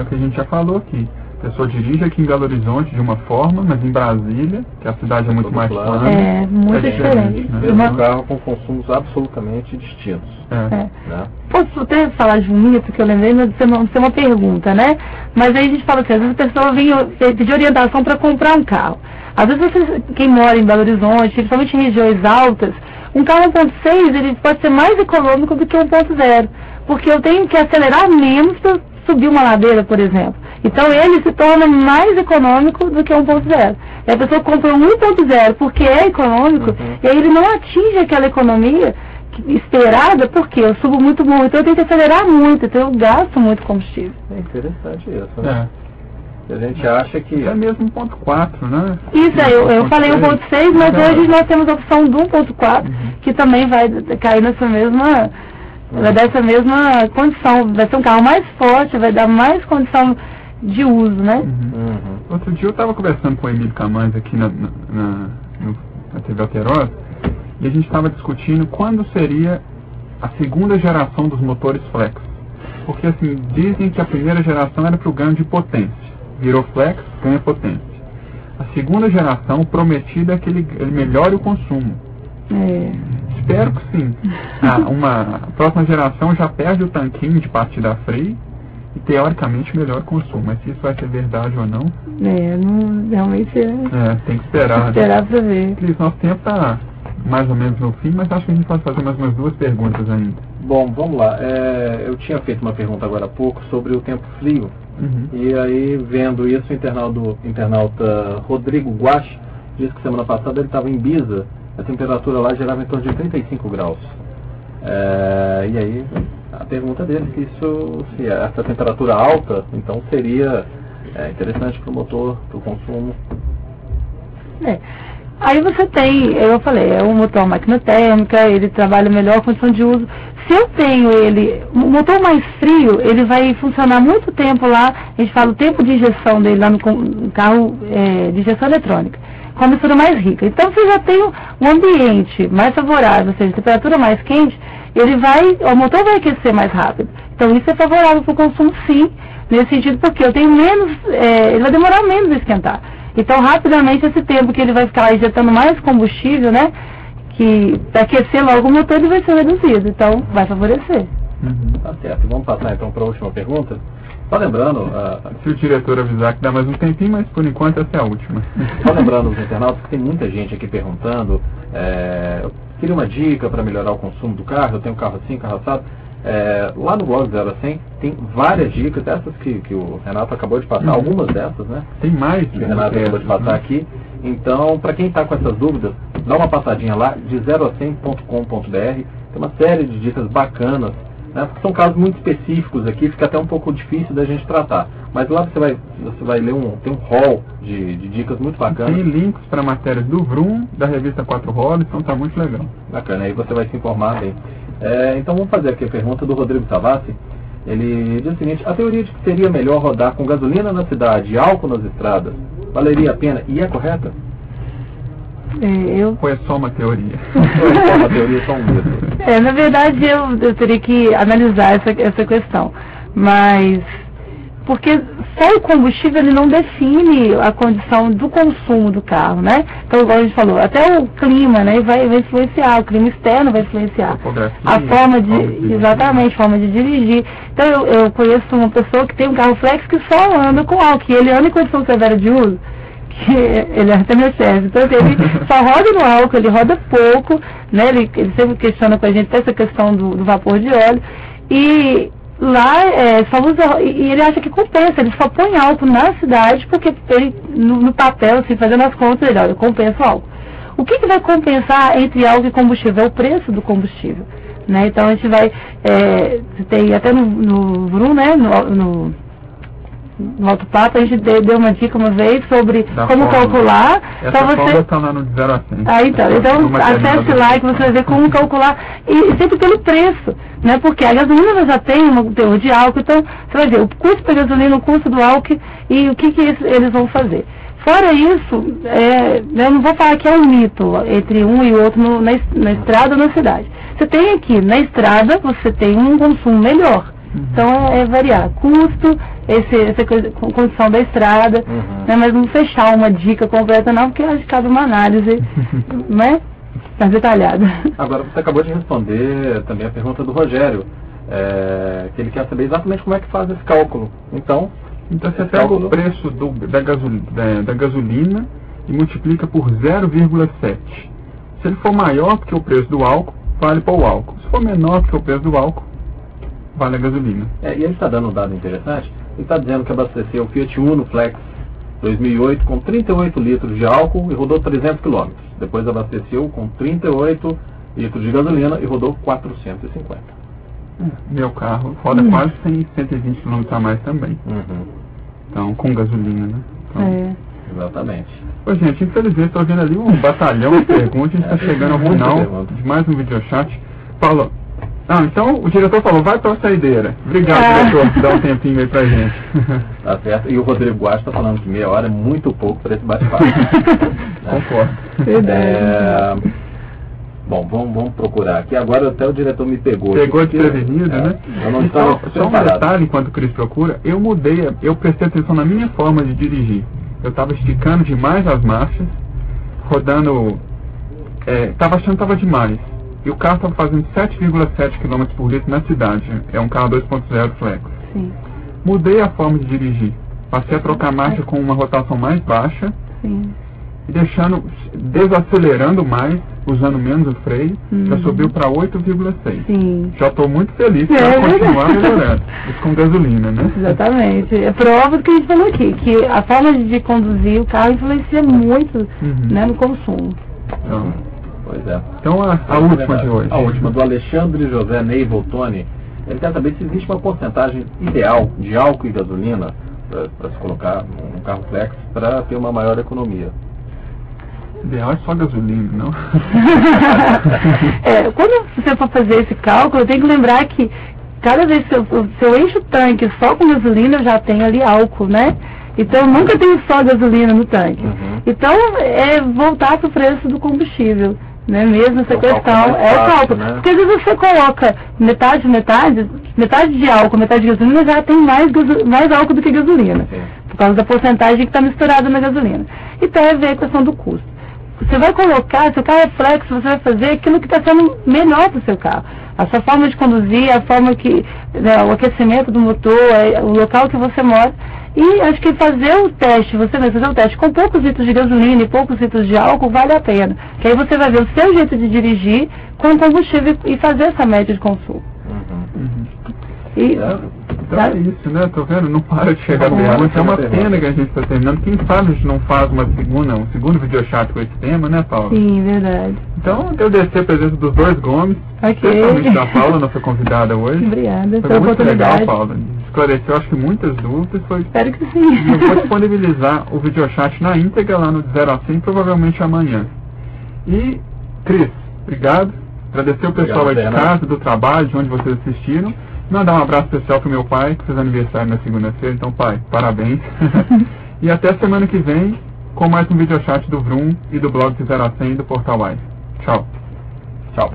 é o que a gente já falou aqui. A pessoa dirige aqui em Belo Horizonte de uma forma, mas em Brasília, que a cidade é muito mais plana, é muito diferente. Né? É um carro com consumos absolutamente distintos. Né? Posso até falar de um mito que eu lembrei, mas isso é uma pergunta, né? Mas aí a gente fala assim, às vezes a pessoa vem pedir orientação para comprar um carro. Às vezes quem mora em Belo Horizonte, principalmente em regiões altas, um carro 1.6 ele pode ser mais econômico do que 1.0, porque eu tenho que acelerar menos para subir uma ladeira, por exemplo. Então ele se torna mais econômico do que 1.0. E a pessoa compra um 1.0 porque é econômico, e aí ele não atinge aquela economia esperada, porque eu subo muito, então eu tenho que acelerar muito, então eu gasto muito combustível. É interessante isso, né? A gente acha que... É mesmo 1.4, né? Isso aí, eu falei 1.6, mas hoje nós temos a opção do 1.4, que também vai cair nessa mesma... Vai dar essa mesma condição, vai ser um carro mais forte, vai dar mais condição de uso, né? Outro dia eu estava conversando com o Emílio Camães aqui na TV Alterosa, e a gente estava discutindo quando seria a segunda geração dos motores flex. Porque assim, dizem que a primeira geração era para o ganho de potência. Virou flex, ganha potência. A segunda geração prometida é que ele melhore o consumo. Espero que sim. A próxima geração já perde o tanquinho de partida a freio e teoricamente melhor consumo. Mas se isso vai ser verdade ou não... realmente tem que esperar. Esperar para ver. Cris, nosso tempo está mais ou menos no fim, mas acho que a gente pode fazer mais umas 2 perguntas ainda. Bom, vamos lá. Eu tinha feito uma pergunta agora há pouco sobre o tempo frio. E aí, vendo isso, o internauta Rodrigo Guache disse que semana passada ele estava em Ibiza. A temperatura lá gerava em torno de 35 graus. E aí, a pergunta dele se essa temperatura alta, então seria interessante para o motor, para o consumo. Aí você tem, eu falei, é um motor máquina térmica, ele trabalha melhor condição de uso. Se eu tenho o motor mais frio, ele vai funcionar muito tempo lá, a gente fala o tempo de injeção dele lá no carro de injeção eletrônica, com a mistura mais rica. Então você já tem um ambiente mais favorável, ou seja, temperatura mais quente, o motor vai aquecer mais rápido. Então isso é favorável para o consumo, sim, nesse sentido, porque eu tenho menos, ele vai demorar menos a esquentar. Então rapidamente esse tempo que ele vai ficar injetando mais combustível, né, que para aquecer logo o motor, ele vai ser reduzido, então vai favorecer. Tá certo, vamos passar então para a última pergunta. Só lembrando... se o diretor avisar que dá mais um tempinho, mas por enquanto essa é a última. Só lembrando os internautas que tem muita gente aqui perguntando, eu queria uma dica para melhorar o consumo do carro, eu tenho um carro assim, carro assado. Lá no blog 0 a 100 tem várias dicas, essas que o Renato acabou de passar, algumas dessas, né? Tem mais que o Renato acabou de passar aqui. Então, para quem está com essas dúvidas, dá uma passadinha lá, de 0a100.com.br, tem uma série de dicas bacanas, né? Porque são casos muito específicos aqui, fica até um pouco difícil da gente tratar. Mas lá você vai ler tem um hall de dicas muito bacanas. Tem links para matérias do Vroom, da revista 4 Rodas, então tá muito legal. Bacana, aí você vai se informar bem. Então vamos fazer aqui a pergunta do Rodrigo Savassi. Ele diz o seguinte: a teoria de que seria melhor rodar com gasolina na cidade e álcool nas estradas, valeria a pena e é correta? Ou é só uma teoria? É só uma teoria, só um mito. Na verdade eu teria que analisar essa questão, mas porque só o combustível ele não define a condição do consumo do carro, né? Então, igual a gente falou, até o clima, né, vai influenciar, o clima externo vai influenciar a forma de dirigir. Então eu conheço uma pessoa que tem um carro flex que só anda com álcool, ele anda em condição severa de uso, que ele até me serve. Então ele só roda no álcool, ele roda pouco, né? Ele sempre questiona com a gente essa questão do vapor de óleo, e lá só usa, e ele acha que compensa, ele só põe álcool na cidade porque ele, no papel, assim, fazendo as contas, ele, olha, compensa o álcool. O que vai compensar entre álcool e combustível? É o preço do combustível, né? Então a gente vai, tem até no Vroom, né, no Alto Papo, a gente deu uma dica uma vez sobre como calcular. Essa forma está lá no 0 a 100. Então acesse lá que você vai ver como calcular, e sempre pelo preço, né? Porque a gasolina já tem um teor de álcool, então você vai ver o custo da gasolina, o custo do álcool e o que eles vão fazer. Fora isso, eu não vou falar que é um mito entre um e outro na estrada ou na cidade. Você tem aqui, na estrada, você tem um consumo melhor. Então é variar custo, essa condição da estrada, né, mas não fechar uma dica completa não, porque acho que cabe uma análise né, mais detalhada. Agora você acabou de responder também a pergunta do Rogério, que ele quer saber exatamente como é que faz esse cálculo. Então você pega o preço da gasolina e multiplica por 0,7. Se ele for maior que o preço do álcool, vale para o álcool. Se for menor que o preço do álcool, vale a gasolina. E ele está dando um dado interessante. Ele está dizendo que abasteceu o Fiat Uno Flex 2008 com 38 litros de álcool e rodou 300 km. Depois abasteceu com 38 litros de gasolina e rodou 450. Meu carro roda quase 120 km a mais também. Então, com gasolina, né? Então, exatamente. Ô, gente, infelizmente estou vendo ali um batalhão de perguntas. A gente está chegando ao final de mais um videochat. Paulo, então o diretor falou, vai para a saideira. Obrigado, diretor, por dar um tempinho aí pra gente. Tá certo. E o Rodrigo Guacho está falando que meia hora é muito pouco para esse bate-papo. Concordo. Bom, vamos procurar aqui. Agora até o diretor me pegou. Pegou desprevenido, né? Eu não estava só um detalhe, enquanto o Cris procura, eu prestei atenção na minha forma de dirigir. Eu estava esticando demais as marchas, rodando, estava achando que estava demais. E o carro estava fazendo 7,7 km por litro na cidade. É um carro 2.0 flex. Sim. Mudei a forma de dirigir. Passei a trocar marcha com uma rotação mais baixa. Sim. E desacelerando mais, usando menos o freio, já subiu para 8,6. Já estou muito feliz para continuar melhorando. Isso com gasolina, né? Exatamente. É prova do que a gente falou aqui, que a forma de conduzir o carro influencia muito né, no consumo. Pois é. Então a última de hoje. A última, do Alexandre José Ney Voltoni. Ele quer saber se existe uma porcentagem ideal de álcool e gasolina para se colocar num carro flex para ter uma maior economia. Ideal é só gasolina, não? Quando você for fazer esse cálculo, tem que lembrar que cada vez que eu encho o tanque só com gasolina, eu já tenho ali álcool, né? Então eu nunca tenho só gasolina no tanque. Então é voltar para o preço do combustível, né? Mesmo essa questão é o cálculo. Né? Porque às vezes você coloca metade de álcool, metade de gasolina, já tem mais álcool do que gasolina. Por causa da porcentagem que está misturada na gasolina. Então é ver a questão do custo. Você vai colocar, se o carro é flex, você vai fazer aquilo que está sendo melhor para o seu carro. A sua forma de conduzir, a forma que, o aquecimento do motor, o local que você mora. E acho que fazer o teste, você vai fazer o teste com poucos litros de gasolina e poucos litros de álcool, vale a pena. Que aí você vai ver o seu jeito de dirigir com combustível e fazer essa média de consumo. Então é isso, né? Tô vendo, não para de chegar pergunta. É uma pena que a gente está terminando. Quem sabe a gente não faz um segundo videochat com esse tema, né, Paula? Sim, verdade. Então, agradecer a presença dos dois Gomes, especialmente da Paula, nossa convidada hoje. Obrigada pela oportunidade. Foi muito legal, Paula. Esclareceu, acho que muitas dúvidas. Espero que sim. Eu vou disponibilizar o videochat na íntegra lá no 0 a 100, provavelmente amanhã. E, Cris, obrigado. Agradecer o pessoal aí de casa, do trabalho, de onde vocês assistiram. Mandar um abraço especial pro meu pai, que fez aniversário na segunda-feira. Então, pai, parabéns. E até semana que vem, com mais um videochat do Vroom e do blog de 0 a 100 do Portal Wise. Tchau. Tchau.